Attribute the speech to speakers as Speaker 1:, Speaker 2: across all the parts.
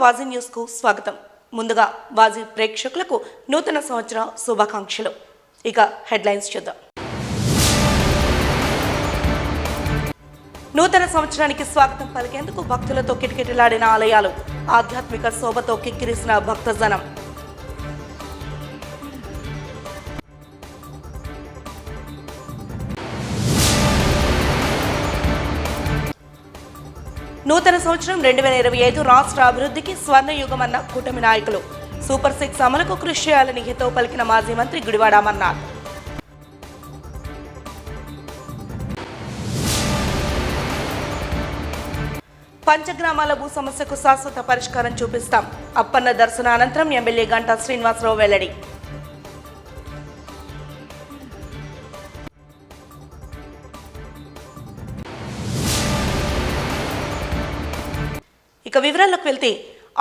Speaker 1: వాజీ news కు స్వాగతం. ముందుగా వాజీ ప్రేక్షకులకు నూతన సంవత్సర శుభాకాంక్షలు. ఇక హెడ్లైన్స్ చూద్దాం. నూతన సంవత్సరానికి స్వాగతం పలికేందుకు భక్తులతో కిటకిటలాడిన ఆలయాలు, ఆధ్యాత్మిక శోభతో కిక్కిరిసిన భక్తజనం. నూతన సంవత్సరం 2025 రాష్ట్ర అభివృద్ధికి స్వర్ణయుగమన్న కూటమి నాయకులు. సూపర్ 6 అమలుకు కృషి చేయాలని హితో పలికిన మాజీ మంత్రి గుడివాడ అమర్నాథ్. పంచగ్రామాల భూ సమస్యకు శాశ్వత పరిష్కారం చూపిస్తాం. అప్పన్న దర్శనానంతరం ఎమ్మెల్యే గంటా శ్రీనివాసరావు వెల్లడి. ఇక వివరాల్లోకి వెళ్తే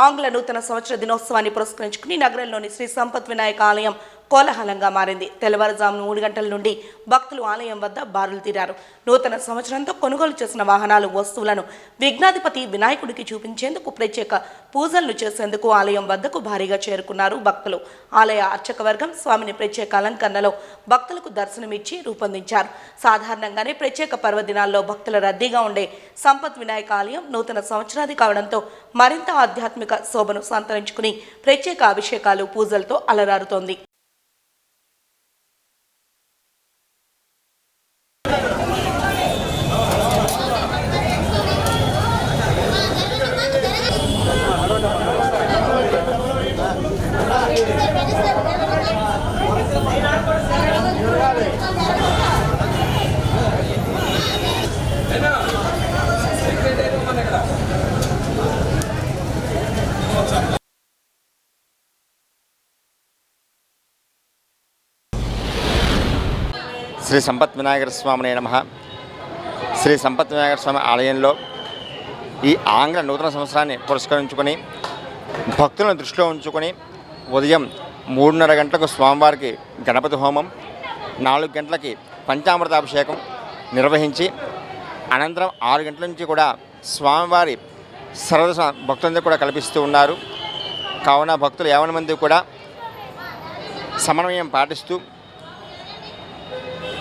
Speaker 1: ఆంగ్ల నూతన సంవత్సర దినోత్సవాన్ని పురస్కరించుకుని నగరంలోని శ్రీ సంపత్ వినాయక ఆలయం కోలాహలంగా మారింది. తెల్లవారుజామున 3 గంటల నుండి భక్తులు ఆలయం వద్ద బారులు తీరారు. నూతన సంవత్సరంతో కొనుగోలు చేసిన వాహనాలు, వస్తువులను విఘ్నాధిపతి వినాయకుడికి చూపించేందుకు ప్రత్యేక పూజలను చేసేందుకు ఆలయం వద్దకు భారీగా చేరుకున్నారు భక్తులు. ఆలయ అర్చక వర్గం స్వామిని ప్రత్యేక అలంకరణలో భక్తులకు దర్శనమిచ్చి రూపొందించారు. సాధారణంగానే ప్రత్యేక పర్వదినాల్లో భక్తుల రద్దీగా ఉండే సంపత్ వినాయక ఆలయం నూతన సంవత్సరాది కావడంతో మరింత ఆధ్యాత్మిక శోభను సంతరించుకుని ప్రత్యేక అభిషేకాలు, పూజలతో అలరారుతోంది.
Speaker 2: శ్రీ సంపత్ వినాయక స్వామినే నమః. శ్రీ సంపత్ వినాయక స్వామి ఆలయంలో ఈ ఆంగ్ల నూతన సంవత్సరాన్ని పురస్కరించుకొని భక్తులను దృష్టిలో ఉంచుకొని ఉదయం 3:30 గంటలకు స్వామివారికి గణపతి హోమం, 4 గంటలకి పంచామృతాభిషేకం నిర్వహించి అనంతరం 6 గంటల నుంచి కూడా స్వామివారి సర్వదర్శన భక్తులందరూ కూడా కల్పిస్తూ ఉన్నారు. కావున భక్తులు 50 మంది కూడా సమన్వయం పాటిస్తూ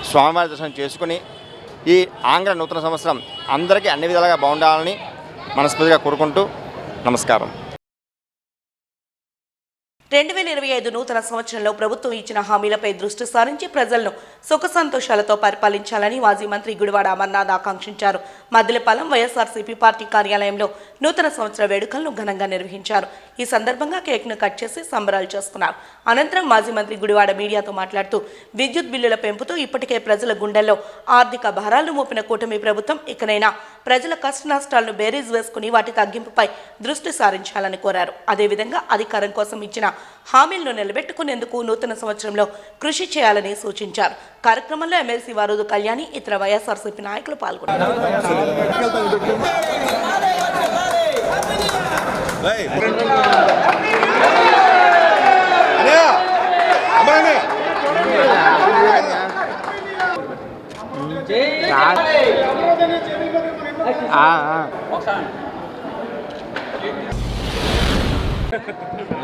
Speaker 2: స్వామివారి దర్శనం చేసుకుని ఈ ఆంగ్ల నూతన సంవత్సరం అందరికీ అన్ని విధాలుగా బాగుండాలని మనస్ఫూర్తిగా కోరుకుంటూ నమస్కారం.
Speaker 1: 2025 నూతన సంవత్సరంలో ప్రభుత్వం ఇచ్చిన హామీలపై దృష్టి సారించి ప్రజలను సుఖ సంతోషాలతో పరిపాలించాలని మాజీ మంత్రి గుడివాడ అమర్నాథ్ ఆకాంక్షించారు. మద్దిలపాలెం వైఎస్ఆర్సీపీ పార్టీ కార్యాలయంలో నూతన సంవత్సర వేడుకలను ఘనంగా నిర్వహించారు. ఈ సందర్భంగా కేక్ను కట్ చేసి సంబరాలు చేసుకున్నారు. అనంతరం మాజీ మంత్రి గుడివాడ మీడియాతో మాట్లాడుతూ విద్యుత్ బిల్లుల పెంపుతో ఇప్పటికే ప్రజల గుండెల్లో ఆర్థిక భారాలను మోపిన కూటమి ప్రభుత్వం ఇకనైనా ప్రజల కష్ట నష్టాలను బేరీజ్ వేసుకుని వాటి తగ్గింపుపై దృష్టి సారించాలని కోరారు. అదేవిధంగా అధికారం కోసం ఇచ్చిన హామీలను నిలబెట్టుకునేందుకు నూతన సంవత్సరంలో కృషి చేయాలని సూచించారు. కార్యక్రమంలో ఎమ్మెల్సీ వారూదు కళ్యాణి, ఇతర వైఎస్ఆర్సీపీ నాయకులు పాల్గొన్నారు.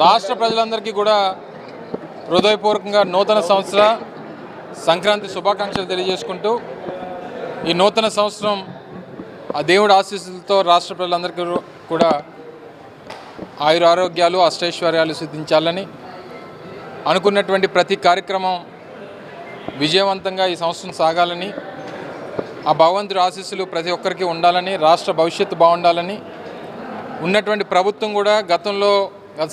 Speaker 3: రాష్ట్ర ప్రజలందరికీ కూడా హృదయపూర్వకంగా నూతన సంవత్సర సంక్రాంతి శుభాకాంక్షలు తెలియజేసుకుంటూ ఈ నూతన సంవత్సరం ఆ దేవుడి ఆశీస్సులతో రాష్ట్ర ప్రజలందరికీ కూడా ఆయురారోగ్యాలు, అష్టైశ్వర్యాలు సిద్ధించాలని, అనుకున్నటువంటి ప్రతి కార్యక్రమం విజయవంతంగా ఈ సంవత్సరం సాగాలని, ఆ భగవంతుడి ఆశీస్సులు ప్రతి ఒక్కరికి ఉండాలని, రాష్ట్ర భవిష్యత్తు బాగుండాలని, ఉన్నటువంటి ప్రభుత్వం కూడా గత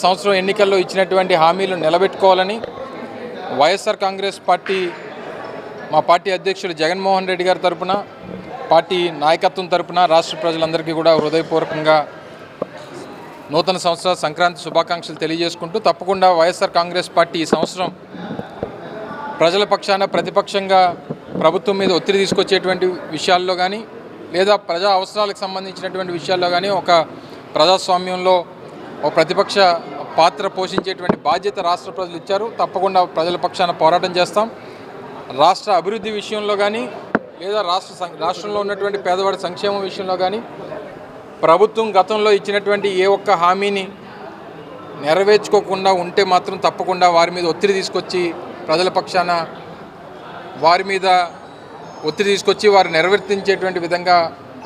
Speaker 3: సంవత్సరం ఎన్నికల్లో ఇచ్చినటువంటి హామీలు నిలబెట్టుకోవాలని వైఎస్ఆర్ కాంగ్రెస్ పార్టీ, మా పార్టీ అధ్యక్షుడు జగన్మోహన్ రెడ్డి గారి తరపున, పార్టీ నాయకత్వం తరపున రాష్ట్ర ప్రజలందరికీ కూడా హృదయపూర్వకంగా నూతన సంవత్సర సంక్రాంతి శుభాకాంక్షలు తెలియజేసుకుంటూ, తప్పకుండా వైఎస్ఆర్ కాంగ్రెస్ పార్టీ ఈ సంవత్సరం ప్రజల పక్షాన ప్రతిపక్షంగా ప్రభుత్వం మీద ఒత్తిడి తీసుకొచ్చేటువంటి విషయాల్లో కానీ, లేదా ప్రజా అవసరాలకు సంబంధించినటువంటి విషయాల్లో కానీ ఒక ప్రజాస్వామ్యంలో ఒక ప్రతిపక్ష పాత్ర పోషించేటువంటి బాధ్యత రాష్ట్ర ప్రజలు ఇచ్చారు. తప్పకుండా ప్రజల పక్షాన పోరాటం చేస్తాం. రాష్ట్ర అభివృద్ధి విషయంలో కానీ, లేదా రాష్ట్రంలో ఉన్నటువంటి పేదవాడి సంక్షేమం విషయంలో కానీ ప్రభుత్వం గతంలో ఇచ్చినటువంటి ఏ ఒక్క హామీని నెరవేర్చుకోకుండా ఉంటే మాత్రం తప్పకుండా వారి మీద ఒత్తిడి తీసుకొచ్చి ప్రజల పక్షాన వారి మీద ఒత్తిడి తీసుకొచ్చి వారు నెరవేర్తించేటువంటి విధంగా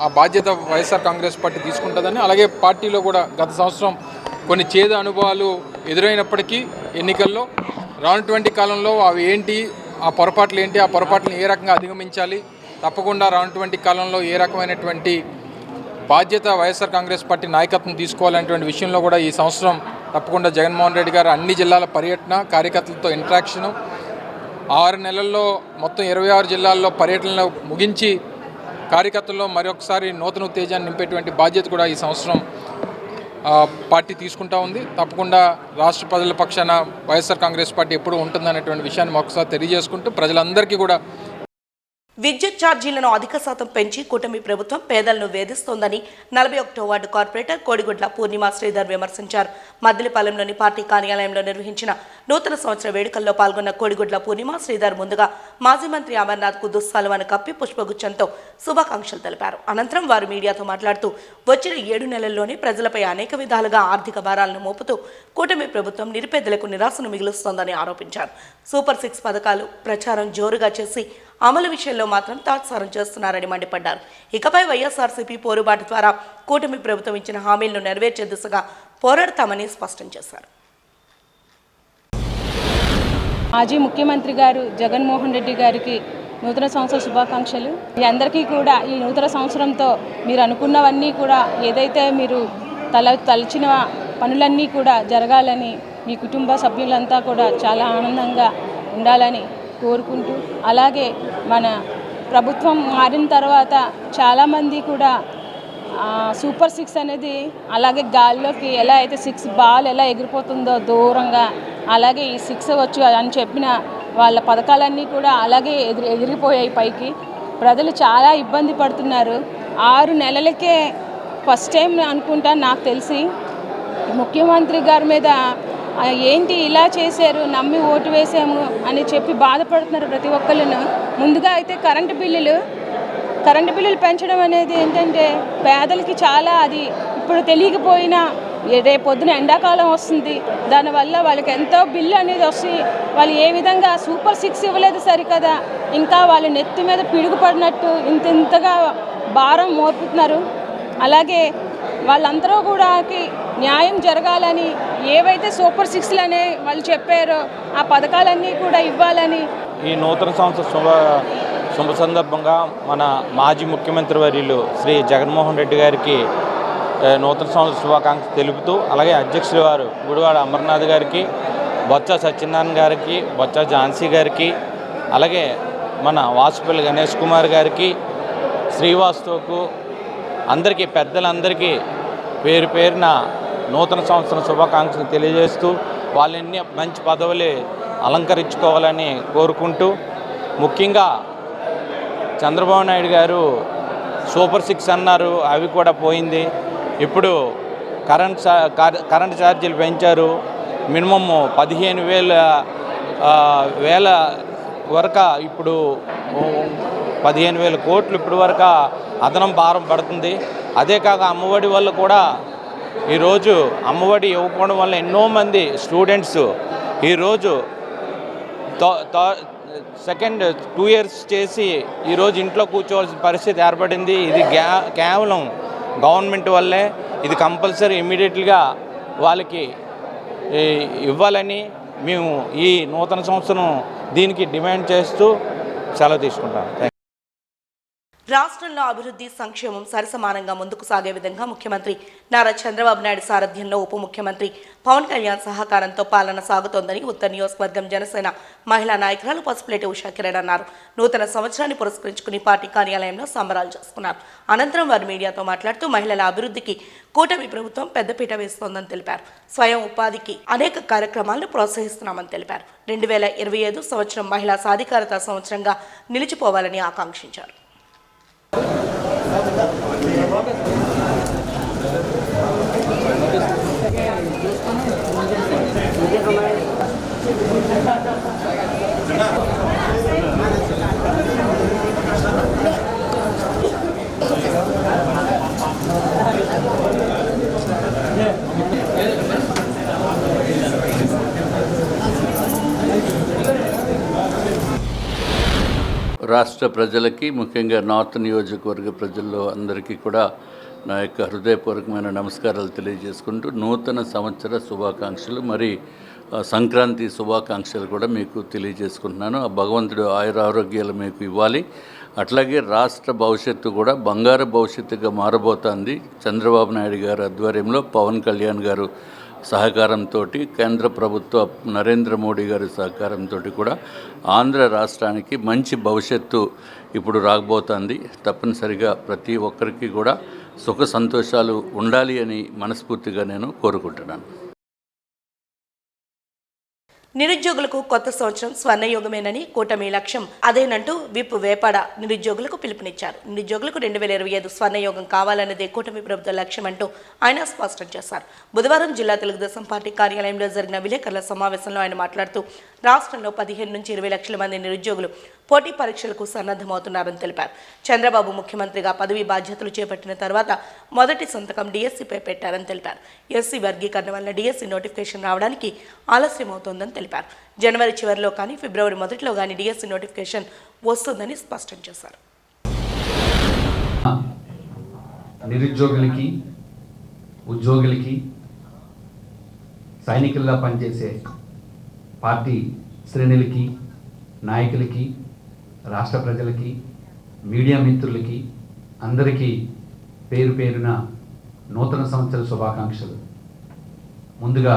Speaker 3: ఆ బాధ్యత వైఎస్ఆర్ కాంగ్రెస్ పార్టీ తీసుకుంటుందని, అలాగే పార్టీలో కూడా గత సంవత్సరం కొన్ని చేదు అనుభవాలు ఎదురైనప్పటికీ ఎన్నికల్లో రానుటువంటి కాలంలో అవి ఏంటి, ఆ పొరపాట్లు ఏంటి, ఆ పొరపాట్లను ఏ రకంగా అధిగమించాలి, తప్పకుండా రానుటువంటి కాలంలో ఏ రకమైనటువంటి బాధ్యత వైఎస్ఆర్ కాంగ్రెస్ పార్టీ నాయకత్వం తీసుకోవాలనేటువంటి విషయంలో కూడా ఈ సంవత్సరం తప్పకుండా జగన్మోహన్ రెడ్డి గారు అన్ని జిల్లాల పర్యటన, కార్యకర్తలతో ఇంటరాక్షను, 6 నెలల్లో మొత్తం 26 జిల్లాల్లో పర్యటనలు ముగించి కార్యకర్తల్లో మరొకసారి నూతన ఉత్తేజాన్ని నింపేటువంటి బాధ్యత కూడా ఈ సంవత్సరం పార్టీ తీసుకుంటా ఉంది. తప్పకుండా రాష్ట్ర ప్రజల పక్షాన వైఎస్ఆర్ కాంగ్రెస్ పార్టీ ఎప్పుడూ ఉంటుందనేటువంటి విషయాన్ని ఒకసారి తెలియజేసుకుంటూ ప్రజలందరికీ కూడా
Speaker 1: విద్యుత్ ఛార్జీలను అధిక శాతం పెంచి కూటమి ప్రభుత్వం పేదలను వేధిస్తోందని 41వ వార్డు కార్పొరేటర్ కోడిగుడ్ల పూర్ణిమ శ్రీధర్ విమర్శించారు. మద్దిలపాలెంలోని పార్టీ కార్యాలయంలో నిర్వహించిన నూతన సంవత్సర వేడుకల్లో పాల్గొన్న కోడిగుడ్ల పూర్ణిమ శ్రీధర్ ముందుగా మాజీ మంత్రి అమర్నాథ్కు దుస్సాలువను కప్పి పుష్పగుచ్చంతో శుభాకాంక్షలు తెలిపారు. అనంతరం వారు మీడియాతో మాట్లాడుతూ వచ్చిన 7 నెలల్లోనే ప్రజలపై అనేక విధాలుగా ఆర్థిక భారాలను మోపుతూ కూటమి ప్రభుత్వం నిరుపేదలకు నిరాశను మిగులుస్తోందని ఆరోపించారు. సూపర్ 6 పథకాలు ప్రచారం జోరుగా చేసి అమలు విషయంలో మాత్రం తాత్సారం చేస్తున్నారని మండిపడ్డారు. ఇకపై వైఎస్ఆర్సీపీ పోరుబాటు ద్వారా కూటమి ప్రభుత్వం ఇచ్చిన హామీలను నెరవేర్చే దిశగా పోరాడతామని స్పష్టం చేశారు.
Speaker 4: మాజీ ముఖ్యమంత్రి గారు జగన్మోహన్ రెడ్డి గారికి నూతన సంవత్సర శుభాకాంక్షలు. మీ అందరికీ కూడా ఈ నూతన సంవత్సరంతో మీరు అనుకున్నవన్నీ కూడా ఏదైతే మీరు తలచిన పనులన్నీ కూడా జరగాలని, మీ కుటుంబ సభ్యులంతా కూడా చాలా ఆనందంగా ఉండాలని కోరుకుంటూ, అలాగే మన ప్రభుత్వం మారిన తర్వాత చాలామంది కూడా సూపర్ 6 అనేది అలాగే గాల్లోకి ఎలా అయితే 6 బాల్ ఎలా ఎగిరిపోతుందో దూరంగా, అలాగే ఈ 6 వచ్చు అని చెప్పిన వాళ్ళ పథకాలన్నీ కూడా అలాగే ఎగిరిపోయాయి పైకి. ప్రజలు చాలా ఇబ్బంది పడుతున్నారు. 6 నెలలకే ఫస్ట్ టైం అనుకుంటా నాకు తెలిసి ముఖ్యమంత్రి గారి మీద ఏంటి ఇలా చేశారు, నమ్మి ఓటు వేసాము అని చెప్పి బాధపడుతున్నారు ప్రతి ఒక్కళ్ళను. ముందుగా అయితే కరెంటు బిల్లులు పెంచడం అనేది ఏంటంటే పేదలకి చాలా, అది ఇప్పుడు తెలియకపోయినా రేపొద్దున ఎండాకాలం వస్తుంది, దానివల్ల వాళ్ళకి ఎంతో బిల్లు అనేది వస్తుంది. వాళ్ళు ఏ విధంగా సూపర్ 6 ఇవ్వలేదు సరికదా, ఇంకా వాళ్ళ నెత్తి మీద పిడుగుపడినట్టు ఇంతగా భారం మోపుతున్నారు. అలాగే వాళ్ళందరూ కూడా న్యాయం జరగాలని, ఏవైతే సూపర్ 6 అనే వాళ్ళు చెప్పారో ఆ పథకాలన్నీ కూడా ఇవ్వాలని.
Speaker 5: ఈ నూతన సంవత్సర శుభ సందర్భంగా మన మాజీ ముఖ్యమంత్రి వర్యులు శ్రీ జగన్మోహన్ రెడ్డి గారికి నూతన సంవత్సర శుభాకాంక్షలు తెలుపుతూ, అలాగే అధ్యక్షుల వారు గుడివాడ అమర్నాథ్ గారికి, బొత్స సత్యనారాయణ గారికి, బొత్స ఝాన్సీ గారికి, అలాగే మన వాసుపల్లి గణేష్ కుమార్ గారికి, శ్రీవాస్తవకు, అందరికీ పెద్దలందరికీ పేరు పేరున నూతన సంవత్సరం శుభాకాంక్షలు తెలియజేస్తూ వాళ్ళని మంచి పదవులు అలంకరించుకోవాలని కోరుకుంటూ, ముఖ్యంగా చంద్రబాబు నాయుడు గారు సూపర్ 6 అన్నారు, అవి కూడా పోయింది. ఇప్పుడు కరెంట్ ఛార్జీలు పెంచారు. మినిమమ్ 15,000 వరకు, ఇప్పుడు 15,000 కోట్లు ఇప్పటి వరకు అదనం భారం పడుతుంది. అదే కాక అమ్మఒడి వల్ల కూడా ఈరోజు అమ్మఒడి ఇవ్వకపోవడం వల్ల ఎన్నో మంది స్టూడెంట్స్ ఈరోజు సెకండ్ 2 ఇయర్స్ చేసి ఈరోజు ఇంట్లో కూర్చోవాల్సిన పరిస్థితి ఏర్పడింది. ఇది కేవలం గవర్నమెంట్ వల్లే. ఇది కంపల్సరీ ఇమ్మీడియట్గా వాళ్ళకి ఇవ్వాలని మేము ఈ నూతన సంవత్సరం దీనికి డిమాండ్ చేస్తూ సెలవు తీసుకుంటాం.
Speaker 1: రాష్ట్రంలో అభివృద్ధి సంక్షేమం సరిసమానంగా ముందుకు సాగే విధంగా ముఖ్యమంత్రి నారా చంద్రబాబు నాయుడు సారథ్యంలో ఉప ముఖ్యమంత్రి పవన్ కళ్యాణ్ సహకారంతో పాలన సాగుతోందని ఉత్తర నియోజకవర్గం జనసేన మహిళా నాయకురాలు పసుపులేటి ఉషా కిరణ్ అన్నారు. నూతన సంవత్సరాన్ని పురస్కరించుకుని పార్టీ కార్యాలయంలో సంబరాలు చేసుకున్నారు. అనంతరం వారు మీడియాతో మాట్లాడుతూ మహిళల అభివృద్ధికి కూటమి ప్రభుత్వం పెద్దపీట వేస్తోందని తెలిపారు. స్వయం ఉపాధికి అనేక కార్యక్రమాలను ప్రోత్సహిస్తున్నామని తెలిపారు. 2025 సంవత్సరం మహిళా సాధికారత సంవత్సరంగా నిలిచిపోవాలని ఆకాంక్షించారు.
Speaker 6: రాష్ట్ర ప్రజలకి, ముఖ్యంగా నార్త్ నియోజకవర్గ ప్రజల్లో అందరికీ కూడా నా యొక్క హృదయపూర్వకమైన నమస్కారాలు తెలియజేసుకుంటూ నూతన సంవత్సర శుభాకాంక్షలు, మరి సంక్రాంతి శుభాకాంక్షలు కూడా మీకు తెలియజేసుకుంటున్నాను. ఆ భగవంతుడు ఆయురారోగ్యాలు మీకు ఇవ్వాలి. అట్లాగే రాష్ట్ర భవిష్యత్తు కూడా బంగారు భవిష్యత్తుగా మారబోతోంది. చంద్రబాబు నాయుడు గారి ఆధ్వర్యంలో, పవన్ కళ్యాణ్ గారు సహకారంతో, కేంద్ర ప్రభుత్వ నరేంద్ర మోడీ గారి సహకారంతో కూడా ఆంధ్ర రాష్ట్రానికి మంచి భవిష్యత్తు ఇప్పుడు రాబోతోంది. తప్పనిసరిగా ప్రతి ఒక్కరికి కూడా సుఖ సంతోషాలు ఉండాలి అని మనస్ఫూర్తిగా నేను కోరుకుంటున్నాను.
Speaker 1: నిరుద్యోగులకు కొత్త సంవత్సరం స్వర్ణయోగమేనని కూటమి లక్ష్యం అదేనంటూ విప్ వేపాడ నిరుద్యోగులకు పిలుపునిచ్చారు. నిరుద్యోగులకు 2025 స్వర్ణయోగం కావాలన్నదే కూటమి ప్రభుత్వ లక్ష్యం అంటూ ఆయన స్పష్టం చేశారు. బుధవారం జిల్లా తెలుగుదేశం పార్టీ కార్యాలయంలో జరిగిన విలేకరుల సమావేశంలో ఆయన మాట్లాడుతూ రాష్ట్రంలో 15 నుంచి 20 లక్షల మంది నిరుద్యోగులు పోటీ పరీక్షలకు సన్నద్ధమవుతున్నారని తెలిపారు. చంద్రబాబు ముఖ్యమంత్రిగా పదవి బాధ్యతలు చేపట్టిన తర్వాత మొదటి సంతకం డిఎస్సిపై పెట్టారని తెలిపారు. ఎస్సీ వర్గీకరణ వల్ల డిఎస్సి నోటిఫికేషన్ రావడానికి ఆలస్యమవుతోందని తెలిపారు. జనవరి చివరిలో కానీ ఫిబ్రవరి మొదటిలో కానీ డిఎస్సి నోటిఫికేషన్ వస్తుందని స్పష్టం చేశారు.
Speaker 7: నిరుద్యోగులకి, ఉద్యోగులకి, సైనికుల్లా పనిచేసే పార్టీ శ్రేణులకి, నాయకులకి, రాష్ట్ర ప్రజలకి, మీడియా మిత్రులకి అందరికీ పేరు పేరున నూతన సంవత్సర శుభాకాంక్షలు. ముందుగా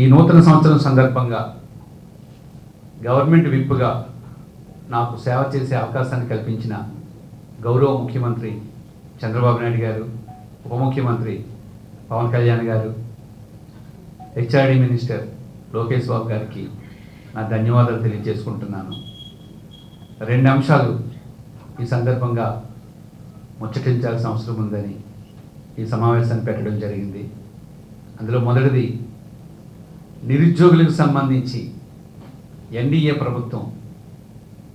Speaker 7: ఈ నూతన సంవత్సరం సందర్భంగా గవర్నమెంట్ విప్గా నాకు సేవ చేసే అవకాశాన్ని కల్పించిన గౌరవ ముఖ్యమంత్రి చంద్రబాబు నాయుడు గారు, ఉప ముఖ్యమంత్రి పవన్ కళ్యాణ్ గారు, హెచ్ఆర్డి మినిస్టర్ లోకేష్ బాబు గారికి నా ధన్యవాదాలు తెలియజేసుకుంటున్నాను. 2 అంశాలు ఈ సందర్భంగా ముచ్చటించాల్సిన అవసరం ఉందని ఈ సమావేశాన్ని పెట్టడం జరిగింది. అందులో మొదటిది, నిరుద్యోగులకు సంబంధించి ఎన్డీఏ ప్రభుత్వం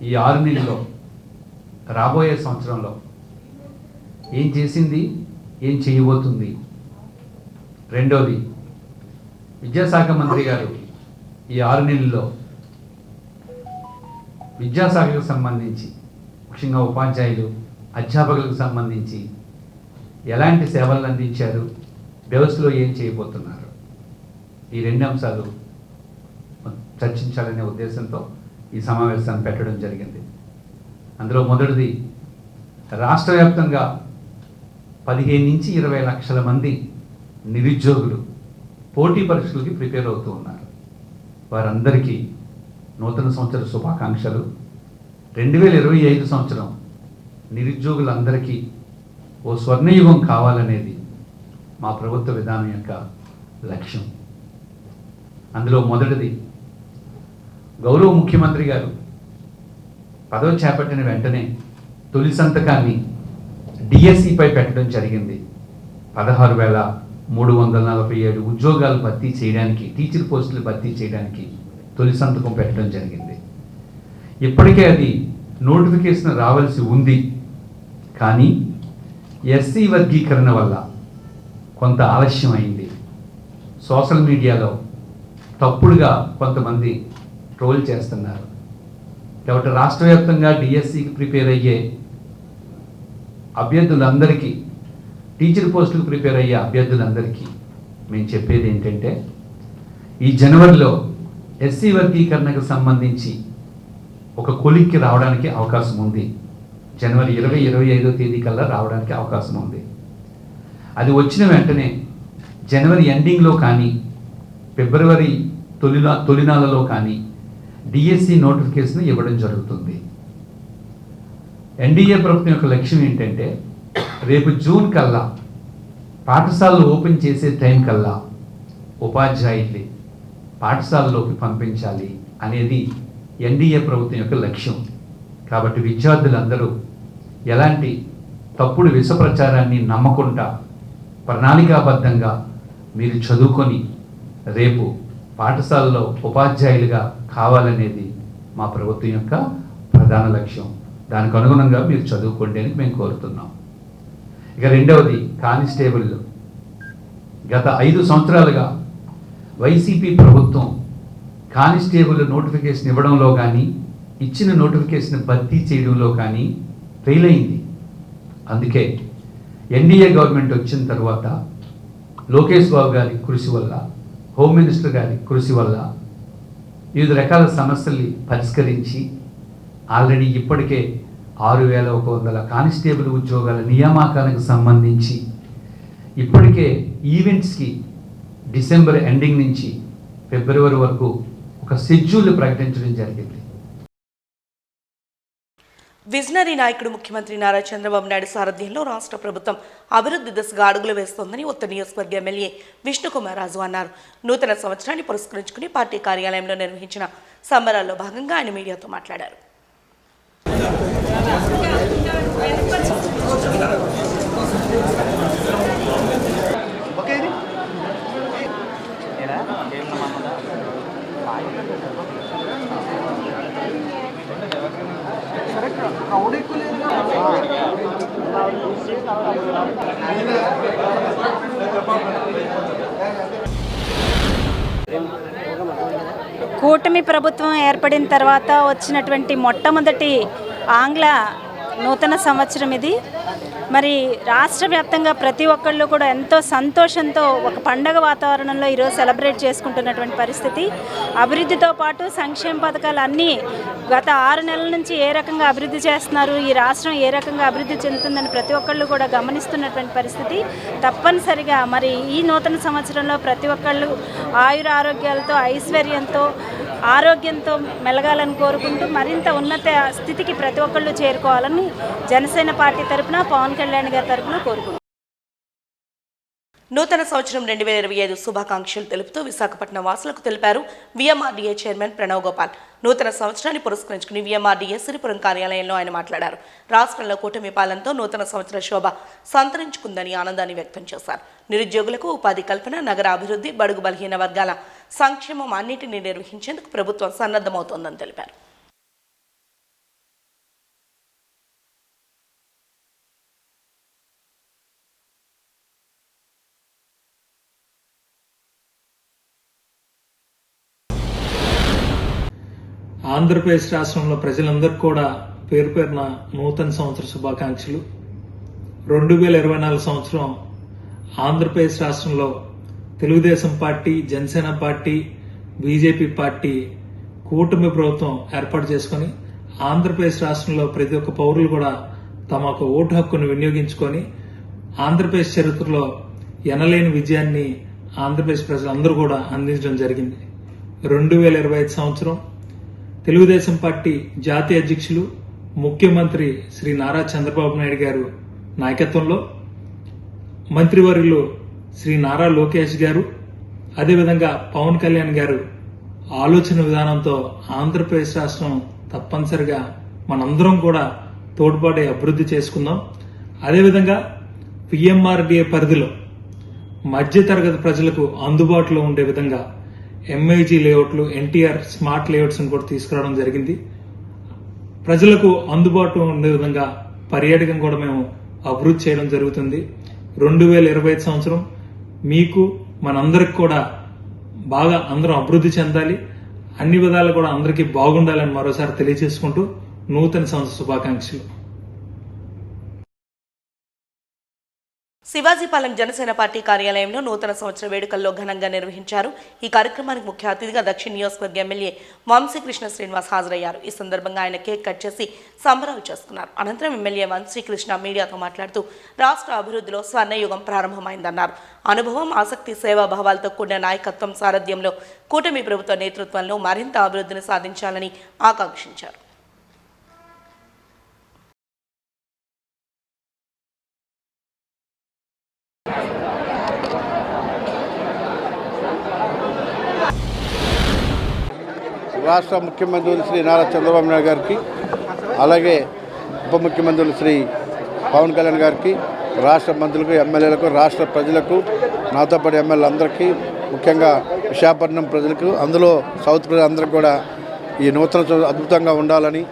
Speaker 7: ఈ 6 నెలల్లో రాబోయే సంవత్సరంలో ఏం చేసింది, ఏం చేయబోతుంది. రెండోది, విద్యాశాఖ మంత్రి గారు ఈ 6 నెలల్లో విద్యాశాఖకు సంబంధించి, ముఖ్యంగా ఉపాధ్యాయులు, అధ్యాపకులకు సంబంధించి ఎలాంటి సేవలు అందించారు, వ్యవస్థలో ఏం చేయబోతున్నారు. ఈ 2 అంశాలు చర్చించాలనే ఉద్దేశంతో ఈ సమావేశాన్ని పెట్టడం జరిగింది. అందులో మొదటిది, రాష్ట్ర వ్యాప్తంగా 15 నుంచి 20 లక్షల మంది నిరుద్యోగులు పోటీ పరీక్షలకి ప్రిపేర్ అవుతూ ఉన్నారు. వారందరికీ నూతన సంవత్సర శుభాకాంక్షలు. 2025 సంవత్సరం నిరుద్యోగులందరికీ ఓ స్వర్ణయుగం కావాలనేది మా ప్రభుత్వ విధానం యొక్క లక్ష్యం. అందులో మొదటిది, గౌరవ ముఖ్యమంత్రి గారు పదవి చేపట్టిన వెంటనే తొలి సంతకాన్ని డిఎస్సిపై పెట్టడం జరిగింది. 16,347 ఉద్యోగాలు భర్తీ చేయడానికి, టీచర్ పోస్టులు భర్తీ చేయడానికి తొలి సంతకం పెట్టడం జరిగింది. ఇప్పటికే అది నోటిఫికేషన్ రావాల్సి ఉంది. కానీ ఎస్సీ వర్గీకరణ వల్ల కొంత ఆలస్యం అయింది. సోషల్ మీడియాలో తప్పుడుగా కొంతమంది ట్రోల్ చేస్తున్నారు. కాబట్టి రాష్ట్ర వ్యాప్తంగా డిఎస్సికి ప్రిపేర్ అయ్యే అభ్యర్థులందరికీ, టీచర్ పోస్టులకు ప్రిపేర్ అయ్యే అభ్యర్థులందరికీ మేము చెప్పేది ఏంటంటే, ఈ జనవరిలో ఎస్సీ వర్గీకరణకు సంబంధించి ఒక కొలిక్కి రావడానికి అవకాశం ఉంది. జనవరి 25వ తేదీ కల్లా రావడానికి అవకాశం ఉంది. అది వచ్చిన వెంటనే జనవరి ఎండింగ్లో కానీ ఫిబ్రవరి తొలినాలలో కానీ డిఎస్సి నోటిఫికేషన్ ఇవ్వడం జరుగుతుంది. ఎన్డీఏ ప్రభుత్వం యొక్క లక్ష్యం ఏంటంటే, రేపు జూన్ కల్లా పాఠశాలలు ఓపెన్ చేసే టైం కల్లా ఉపాధ్యాయుల్ని పాఠశాలలోకి పంపించాలి అనేది ఎన్డీఏ ప్రభుత్వం యొక్క లక్ష్యం. కాబట్టి విద్యార్థులందరూ ఎలాంటి తప్పుడు విష ప్రచారాన్ని నమ్మకుండా ప్రణాళికాబద్ధంగా మీరు చదువుకొని రేపు పాఠశాలలో ఉపాధ్యాయులుగా కావాలనేది మా ప్రభుత్వం యొక్క ప్రధాన లక్ష్యం. దానికి అనుగుణంగా మీరు చదువుకోండి అని మేము కోరుతున్నాం. ఇక రెండవది, కానిస్టేబుల్. గత 5 సంవత్సరాలుగా వైసీపీ ప్రభుత్వం కానిస్టేబుల్ నోటిఫికేషన్ ఇవ్వడంలో కానీ, ఇచ్చిన నోటిఫికేషన్ భర్తీ చేయడంలో కానీ ఫెయిల్ అయింది. అందుకే ఎన్డీఏ గవర్నమెంట్ వచ్చిన తర్వాత లోకేష్ బాబు గారి కృషి వల్ల, హోమ్ మినిస్టర్ గారి కృషి వల్ల వివిధ రకాల సమస్యల్ని పరిష్కరించి ఆల్రెడీ ఇప్పటికే 6,100 కానిస్టేబుల్ ఉద్యోగాల నియామకానికి సంబంధించి ఇప్పటికే ఈవెంట్స్కి డిసెంబర్ ఎండింగ్ నుంచి ఫిబ్రవరి వరకు ఒక షెడ్యూల్ ప్రకటించడం జరిగింది.
Speaker 1: విజనరీ నాయకుడు ముఖ్యమంత్రి నారా చంద్రబాబు నాయుడు సారథ్యంలో రాష్ట్ర ప్రభుత్వం అభివృద్ధి దిశగా అడుగులు వేస్తోందని ఉత్తర నియోజకవర్గ ఎమ్మెల్యే విష్ణుకుమార్ రాజు అన్నారు. నూతన సంవత్సరాన్ని పురస్కరించుకుని పార్టీ కార్యాలయంలో నిర్వహించిన సంబరాల్లో భాగంగా ఆయన మీడియాతో మాట్లాడారు.
Speaker 8: కూటమి ప్రభుత్వం ఏర్పడిన తర్వాత వచ్చినటువంటి మొట్టమొదటి ఆంగ్ల నూతన సంవత్సరం ఇది. మరి రాష్ట్ర వ్యాప్తంగా ప్రతి ఒక్కళ్ళు కూడా ఎంతో సంతోషంతో ఒక పండగ వాతావరణంలో ఈరోజు సెలబ్రేట్ చేసుకుంటున్నటువంటి పరిస్థితి. అభివృద్ధితో పాటు సంక్షేమ పథకాలు అన్నీ గత 6 నెలల నుంచి ఏ రకంగా అభివృద్ధి చేస్తున్నారు, ఈ రాష్ట్రం ఏ రకంగా అభివృద్ధి చెందుతుందని ప్రతి ఒక్కళ్ళు కూడా గమనిస్తున్నటువంటి పరిస్థితి. తప్పనిసరిగా మరి ఈ నూతన సంవత్సరంలో ప్రతి ఒక్కళ్ళు ఆయుర ఆరోగ్యాలతో, ఐశ్వర్యంతో, ఆరోగ్యంతో మెలగాలని కోరుకుంటూ మరింత ఉన్నత స్థితికి ప్రతి ఒక్కళ్ళు చేరుకోవాలని జనసేన పార్టీ తరఫున, పవన్ కళ్యాణ్ గారి తరఫున కోరుకుంటున్నాం.
Speaker 1: నూతన సంవత్సరం 2025 శుభాకాంక్షలు తెలుపుతూ విశాఖపట్నం వాసులకు తెలిపారు విఎంఆర్డీఏ చైర్మన్ ప్రణవ్ గోపాల్. నూతన సంవత్సరాన్ని పురస్కరించుకుని విఎంఆర్డీఏ సిరిపురం కార్యాలయంలో ఆయన మాట్లాడారు. రాష్ట్రంలో కూటమి పాలనతో నూతన సంవత్సర శోభ సంతరించుకుందని ఆనందాన్ని వ్యక్తం చేశారు. నిరుద్యోగులకు ఉపాధి కల్పన, నగర అభివృద్ధి, బడుగు బలహీన వర్గాల సంక్షేమం అన్నింటినీ నిర్వహించేందుకు ప్రభుత్వం సన్నద్ధమవుతోందని తెలిపారు.
Speaker 9: ఆంధ్రప్రదేశ్ రాష్ట్రంలో ప్రజలందరికీ కూడా పేరు పేరున నూతన సంవత్సర శుభాకాంక్షలు. 2024 సంవత్సరం ఆంధ్రప్రదేశ్ రాష్ట్రంలో Telugu Desam party, Janasena party, BJP party కూటమి ప్రభుత్వం ఏర్పాటు చేసుకుని ఆంధ్రప్రదేశ్ రాష్ట్రంలో ప్రతి ఒక్క పౌరులు కూడా తమ ఓటు హక్కును వినియోగించుకొని ఆంధ్రప్రదేశ్ చరిత్రలో ఎనలేని విజయాన్ని ఆంధ్రప్రదేశ్ ప్రజలందరూ కూడా అందించడం జరిగింది. 2025 సంవత్సరం తెలుగుదేశం పార్టీ జాతీయ అధ్యక్షులు, ముఖ్యమంత్రి శ్రీ నారా చంద్రబాబు నాయుడు గారు నాయకత్వంలో మంత్రివర్యులు శ్రీ నారా లోకేష్ గారు, అదేవిధంగా పవన్ కళ్యాణ్ గారు ఆలోచన విధానంతో ఆంధ్రప్రదేశ్ రాష్ట్రం తప్పనిసరిగా మనందరం కూడా తోడ్పడి అభివృద్ధి చేసుకుందాం. అదేవిధంగా పిఎంఆర్డీఏ పరిధిలో మధ్యతరగతి ప్రజలకు అందుబాటులో ఉండే విధంగా ఎంఐజీ లేఅవుట్లు, ఎన్టీఆర్ స్మార్ట్ లేఅవుట్స్ కూడా తీసుకురావడం జరిగింది. ప్రజలకు అందుబాటులో ఉండే విధంగా పర్యాటకం కూడా మేము అభివృద్ధి చేయడం జరుగుతుంది. 2025 సంవత్సరం మీకు మనందరికి కూడా బాగా అందరం అభివృద్ధి చెందాలి, అన్ని విధాలు కూడా అందరికీ బాగుండాలని మరోసారి తెలియజేసుకుంటూ నూతన సంవత్సర శుభాకాంక్షలు.
Speaker 1: శివాజీపాలెం జనసేన పార్టీ కార్యాలయంలో నూతన సంవత్సర వేడుకల్లో ఘనంగా నిర్వహించారు. ఈ కార్యక్రమానికి ముఖ్య అతిథిగా దక్షిణ నియోజకవర్గ ఎమ్మెల్యే వంశీకృష్ణ శ్రీనివాస్ హాజరయ్యారు. ఈ సందర్భంగా ఆయన కేక్ కట్ చేసి సంబరాలు చేసుకున్నారు. అనంతరం ఎమ్మెల్యే వంశీకృష్ణ మీడియాతో మాట్లాడుతూ రాష్ట్ర అభివృద్ధిలో స్వర్ణయుగం ప్రారంభమైందన్నారు. అనుభవం, ఆసక్తి, సేవాభావాలతో కూడిన నాయకత్వం సారథ్యంలో కూటమి ప్రభుత్వ నేతృత్వంలో మరింత అభివృద్ధిని సాధించాలని ఆకాంక్షించారు.
Speaker 10: రాష్ట్ర ముఖ్యమంత్రులు శ్రీ నారా చంద్రబాబు నాయుడు గారికి, అలాగే ఉప ముఖ్యమంత్రులు శ్రీ పవన్ కళ్యాణ్ గారికి, రాష్ట్ర మంత్రులకు, ఎమ్మెల్యేలకు, రాష్ట్ర ప్రజలకు, నాతో పాటు ఎమ్మెల్యేలందరికీ, ముఖ్యంగా విశాఖపట్నం ప్రజలకు, అందులో సౌత్ ప్రజలందరికీ కూడా ఈ నూతన అద్భుతంగా ఉండాలని,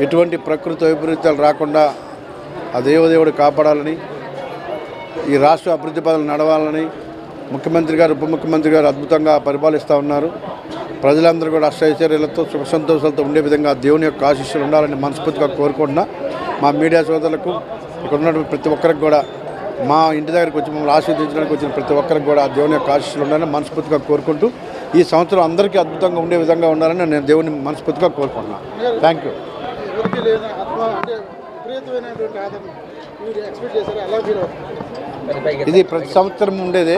Speaker 10: ఎటువంటి ప్రకృతి వైపరీత్యాలు రాకుండా ఆ దేవదేవుడు కాపాడాలని, ఈ రాష్ట్ర అభివృద్ధి పనులు నడవాలని ముఖ్యమంత్రి గారు, ఉప ముఖ్యమంత్రి గారు అద్భుతంగా పరిపాలిస్తూ ఉన్నారు. ప్రజలందరూ కూడా అష్టైశ్వర్యాలతో సుఖ సంతోషాలతో ఉండే విధంగా దేవుని యొక్క ఆశీస్సులు ఉండాలని మనస్ఫూర్తిగా కోరుకుంటున్నా. మా మీడియా సోదరులకు ఇక్కడ ఉన్నటువంటి ప్రతి ఒక్కరికి కూడా మా ఇంటి దగ్గరికి వచ్చి మమ్మల్ని ఆశీర్వదించడానికి వచ్చిన ప్రతి ఒక్కరికి కూడా దేవుని యొక్క ఆశీస్సులు ఉండాలని మనస్ఫూర్తిగా కోరుకుంటూ ఈ సంవత్సరం అందరికీ అద్భుతంగా ఉండే విధంగా ఉండాలని నేను దేవుని మనస్ఫూర్తిగా కోరుకుంటున్నాను. Thank you. ఇది ప్రతి సంవత్సరం ఉండేదే.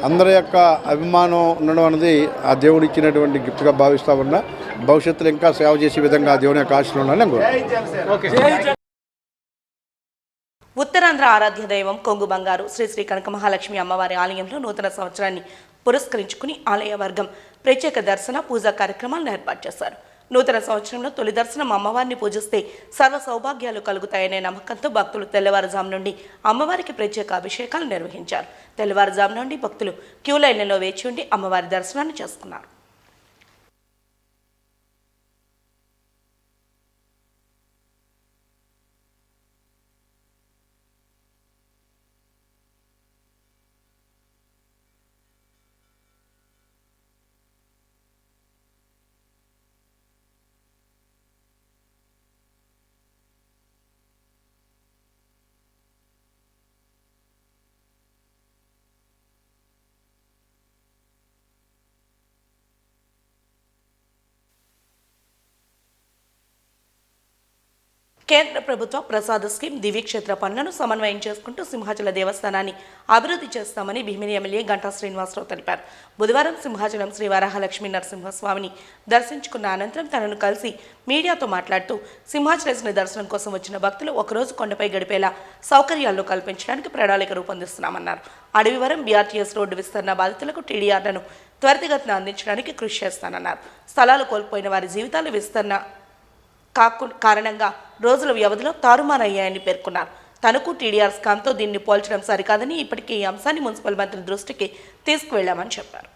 Speaker 10: అందరి యొక్క అభిమానం ఉండడం అనేది ఆ దేవుడు ఇచ్చినటువంటి గిఫ్ట్గా భావిస్తూ ఉన్నా. భవిష్యత్తులో ఇంకా సేవ చేసే విధంగా ఆ దేవుని యొక్క ఆశీస్సులు ఉండాలని కోరుకుంటున్నాను.
Speaker 1: ఉత్తరాంధ్ర ఆరాధ్య దైవం కొంగు బంగారు శ్రీ శ్రీ కనక మహాలక్ష్మి అమ్మవారి ఆలయంలో నూతన సంవత్సరాన్ని పురస్కరించుకుని ఆలయ వర్గం ప్రత్యేక దర్శన పూజా కార్యక్రమాలను ఏర్పాటు చేశారు. నూతన సంవత్సరంలో తొలి దర్శనం అమ్మవారిని పూజిస్తే సర్వ సౌభాగ్యాలు కలుగుతాయనే నమ్మకంతో భక్తులు తెల్లవారుజాము నుండి అమ్మవారికి ప్రత్యేక అభిషేకాలు నిర్వహించారు. తెల్లవారుజాము నుండి భక్తులు క్యూ లైన్లలో వేచి ఉండి అమ్మవారి దర్శనాన్ని చేసుకున్నారు. కేంద్ర ప్రభుత్వ ప్రసాద స్కీమ్ దివ్యక్షేత్ర పనులను సమన్వయం చేసుకుంటూ సింహాచల దేవస్థానాన్ని అభివృద్ధి చేస్తామని భీమిని ఎమ్మెల్యే గంటా శ్రీనివాసరావు తెలిపారు. బుధవారం సింహాచలం శ్రీ వరాహలక్ష్మీ నరసింహస్వామిని దర్శించుకున్న అనంతరం తనను కలిసి మీడియాతో మాట్లాడుతూ సింహాచలేశ్వరి దర్శనం కోసం వచ్చిన భక్తులు ఒకరోజు కొండపై గడిపేలా సౌకర్యాలను కల్పించడానికి ప్రణాళిక రూపొందిస్తున్నామన్నారు. అడవివరం బీఆర్టీఎస్ రోడ్డు విస్తరణ బాధితులకు టీడీఆర్లను త్వరితగతిన అందించడానికి కృషి చేస్తానన్నారు. స్థలాలు కోల్పోయిన వారి జీవితాలు విస్తరణ కారణంగా రోజుల వ్యవధిలో తారుమారయ్యాయని పేర్కొన్నారు. తనకు టీడీఆర్ స్కామ్తో దీన్ని పోల్చడం సరికాదని ఇప్పటికే ఈ అంశాన్ని మున్సిపల్ మంత్రి దృష్టికి తీసుకువెళ్లామని చెప్పారు.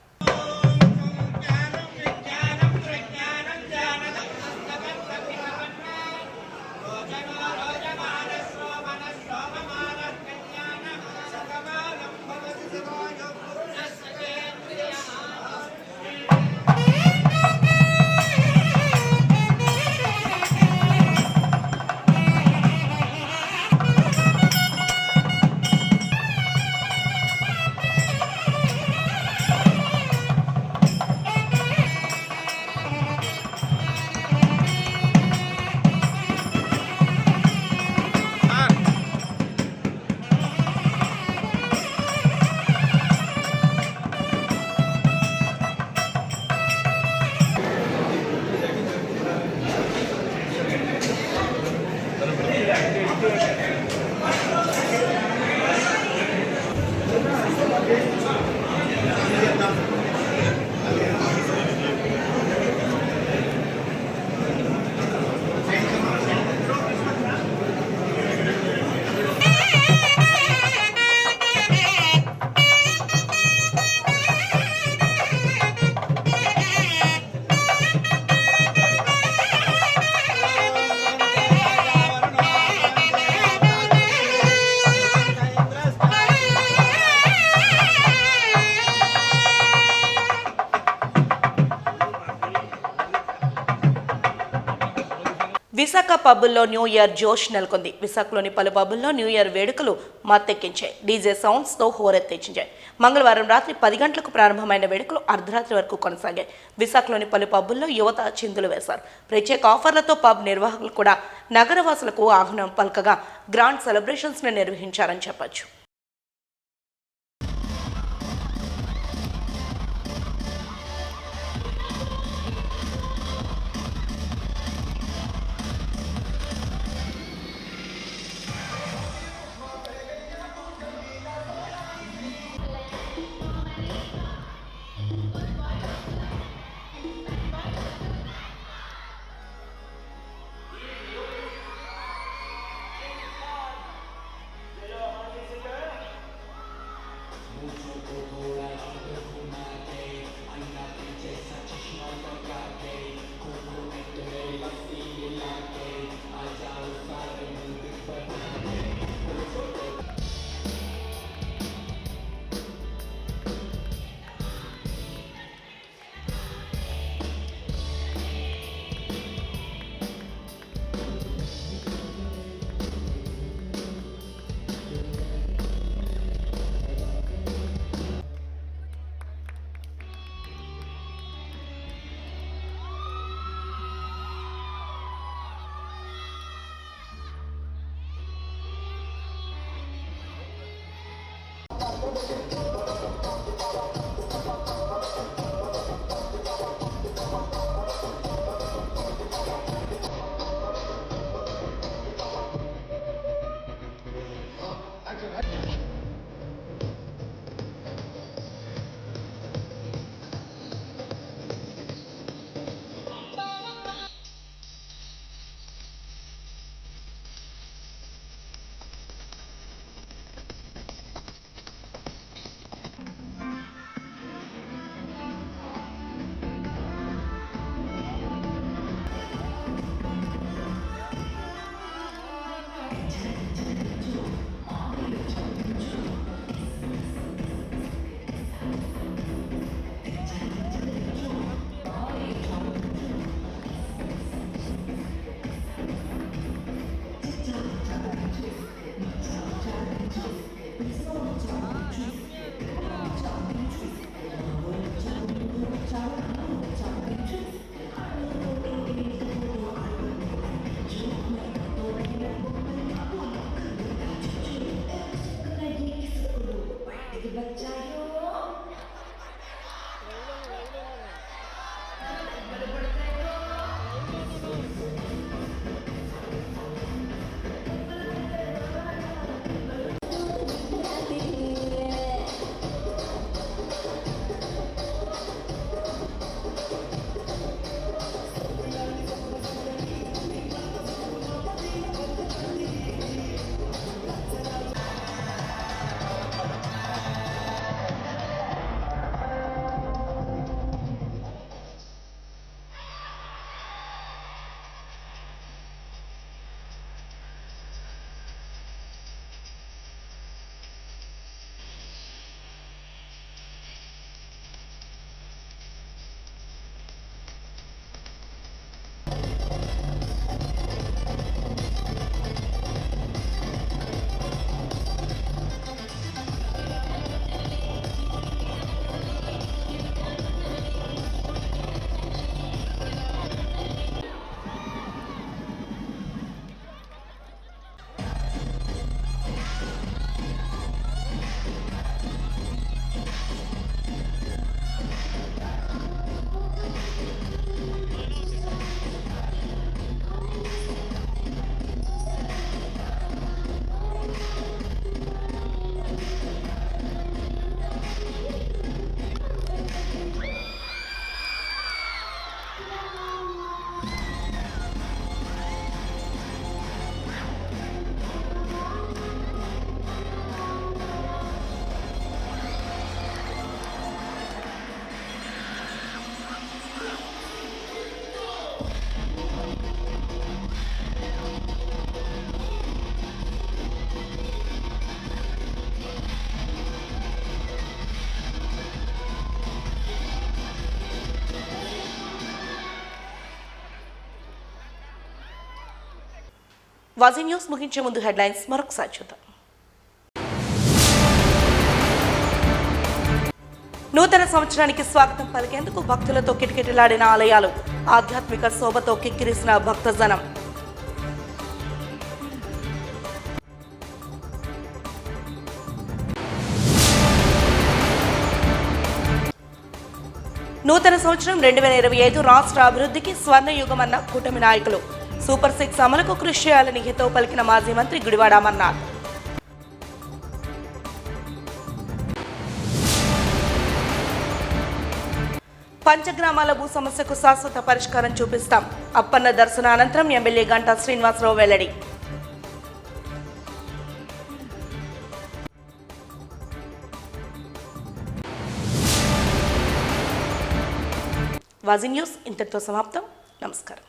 Speaker 1: విశాఖ పబ్బుల్లో న్యూ ఇయర్ జోష్ నెలకొంది. విశాఖలోని పలు పబ్బుల్లో న్యూ ఇయర్ వేడుకలు మత్తెక్కించాయి. డీజే సౌండ్స్తో హోరెత్తించాయి. మంగళవారం రాత్రి 10 గంటలకు ప్రారంభమైన వేడుకలు అర్ధరాత్రి వరకు కొనసాగాయి. విశాఖలోని పలు పబ్బుల్లో యువత చిందులు వేశారు. ప్రత్యేక ఆఫర్లతో పబ్ నిర్వాహకులు కూడా నగరవాసులకు ఆహ్వానం పలకగా గ్రాండ్ సెలబ్రేషన్స్ని నిర్వహించారని చెప్పొచ్చు. వాజీ న్యూస్ ముగించే ముందు హెడ్లైన్స్ మరొకసారి చూద్దాం. నూతన సంవత్సరానికి స్వాగతం పలికేందుకు భక్తులతో కిటకిటలాడిన ఆలయాలు, ఆధ్యాత్మిక శోభతో కిక్కిరిసిన భక్తజనం. నూతన సంవత్సరం 2025 రాష్ట్ర అభివృద్ధికి స్వర్ణయుగమన్న కూటమి నాయకులు. సూపర్ 6 అమలుకు కృషి చేయాలని హితవు పలికిన మాజీ మంత్రి గుడివాడ అమర్నాథ్. పంచగ్రామాల భూ సమస్యకు శాశ్వత పరిష్కారం చూపిస్తాం. అప్పన్న దర్శనానంతరం ఎమ్మెల్యే గంటా శ్రీనివాసరావు వెల్లడి. వాజీ న్యూస్ ఇంతటితో సమాప్తం. నమస్కారం.